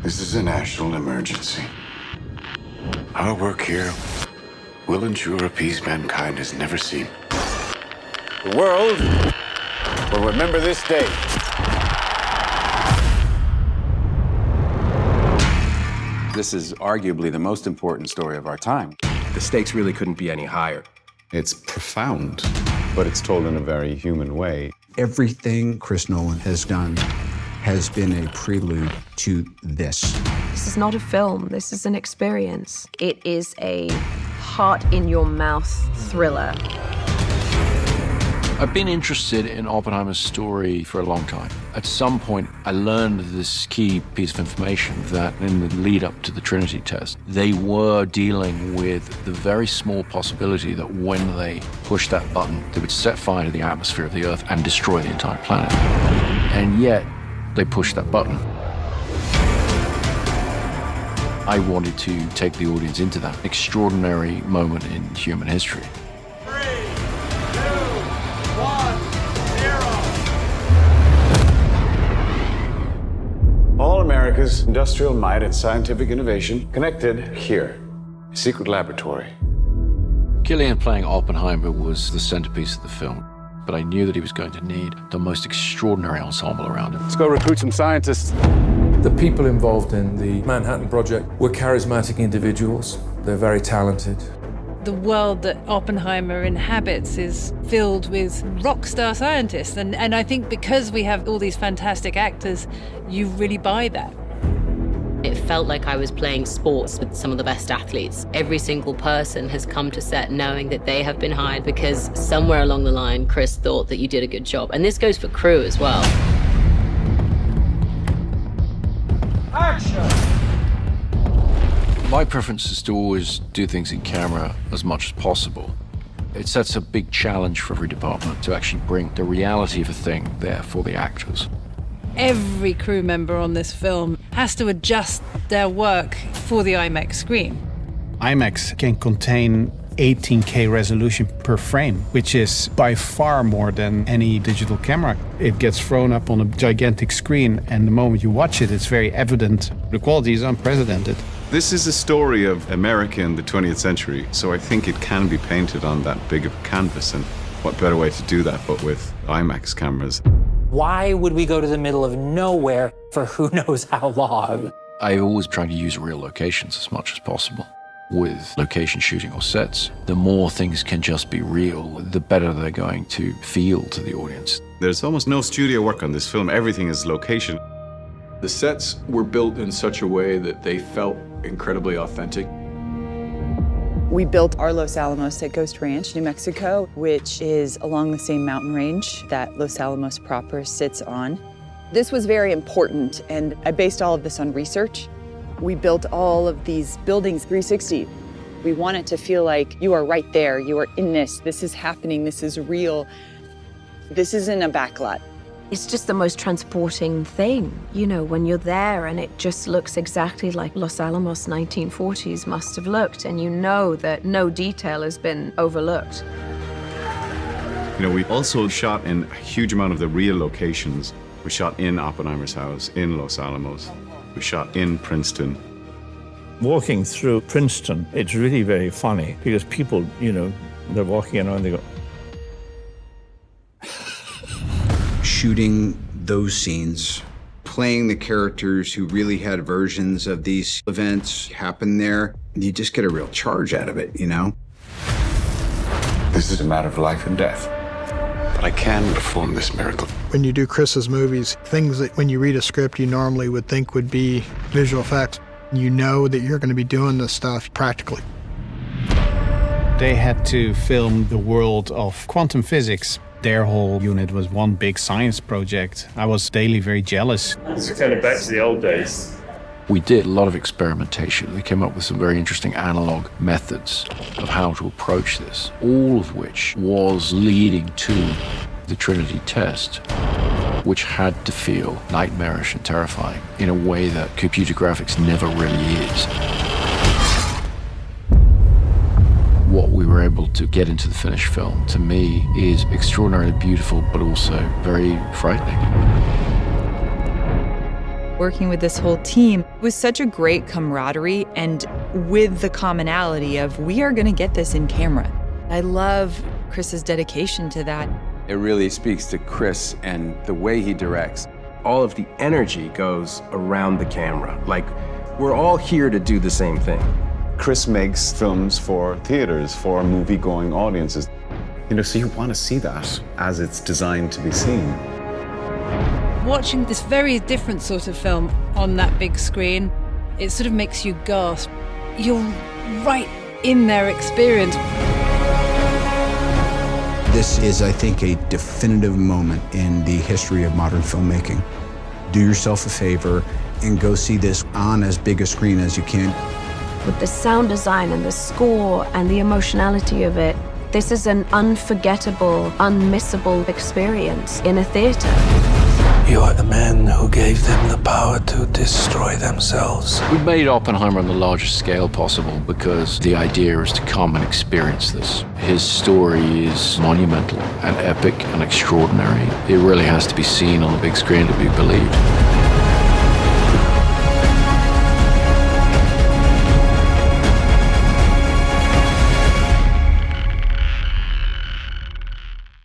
This is a national emergency. Our work here will ensure a peace mankind has never seen. The world will remember this day. This is arguably the most important story of our time. The stakes really couldn't be any higher. It's profound, but it's told in a very human way. Everything Chris Nolan has done has been a prelude to this. This is not a film, this is an experience. It is a heart-in-your-mouth thriller. I've been interested in Oppenheimer's story for a long time. At some point, I learned this key piece of information that in the lead up to the Trinity test, they were dealing with the very small possibility that when they pushed that button, they would set fire to the atmosphere of the Earth and destroy the entire planet. And yet, they pushed that button. I wanted to take the audience into that extraordinary moment in human history. 3, 2, 1, 0. All America's industrial might and scientific innovation connected here. A secret laboratory. Cillian playing Oppenheimer was the centerpiece of the film, but I knew that he was going to need the most extraordinary ensemble around him. Let's go recruit some scientists. The people involved in the Manhattan Project were charismatic individuals. They're very talented. The world that Oppenheimer inhabits is filled with rock star scientists. And I think because we have all these fantastic actors, you really buy that. It felt like I was playing sports with some of the best athletes. Every single person has come to set knowing that they have been hired because somewhere along the line, Chris thought that you did a good job. And this goes for crew as well. Action! My preference is to always do things in camera as much as possible. It sets a big challenge for every department to actually bring the reality of a thing there for the actors. Every crew member on this film has to adjust their work for the IMAX screen. IMAX can contain 18K resolution per frame, which is by far more than any digital camera. It gets thrown up on a gigantic screen, and the moment you watch it, it's very evident. The quality is unprecedented. This is a story of America in the 20th century, so I think it can be painted on that big of a canvas, and what better way to do that but with IMAX cameras. Why would we go to the middle of nowhere for who knows how long? I always try to use real locations as much as possible. With location shooting or sets, the more things can just be real, the better they're going to feel to the audience. There's almost no studio work on this film. Everything is location. The sets were built in such a way that they felt incredibly authentic. We built our Los Alamos at Ghost Ranch, New Mexico, which is along the same mountain range that Los Alamos proper sits on. This was very important, and I based all of this on research. We built all of these buildings 360. We want it to feel like you are right there, you are in this is happening, this is real. This isn't a backlot. It's just the most transporting thing, you know, when you're there and it just looks exactly like Los Alamos 1940s must have looked, and you know that no detail has been overlooked. You know, we also shot in a huge amount of the real locations. We shot in Oppenheimer's house, in Los Alamos. We shot in Princeton. Walking through Princeton, it's really very funny because people, you know, they're walking around and they go. Shooting those scenes, playing the characters who really had versions of these events happen there, you just get a real charge out of it, you know? This is a matter of life and death. But I can perform this miracle. When you do Chris's movies, things that when you read a script you normally would think would be visual effects, you know that you're going to be doing this stuff practically. They had to film the world of quantum physics. Their whole unit was one big science project. I was daily very jealous. It's kind of back to the old days. We did a lot of experimentation. We came up with some very interesting analog methods of how to approach this, all of which was leading to the Trinity test, which had to feel nightmarish and terrifying in a way that computer graphics never really is. What we were able to get into the finished film, to me, is extraordinarily beautiful, but also very frightening. Working with this whole team was such a great camaraderie, and with the commonality of we are going to get this in camera. I love Chris's dedication to that. It really speaks to Chris and the way he directs. All of the energy goes around the camera. Like, we're all here to do the same thing. Chris makes films for theaters, for movie-going audiences. You know, so you want to see that as it's designed to be seen. Watching this very different sort of film on that big screen, it sort of makes you gasp. You're right in their experience. This is, I think, a definitive moment in the history of modern filmmaking. Do yourself a favor and go see this on as big a screen as you can. With the sound design and the score and the emotionality of it, this is an unforgettable, unmissable experience in a theater. You are the man who gave them the power to destroy themselves. We made Oppenheimer on the largest scale possible because the idea is to come and experience this. His story is monumental and epic and extraordinary. It really has to be seen on the big screen to be believed.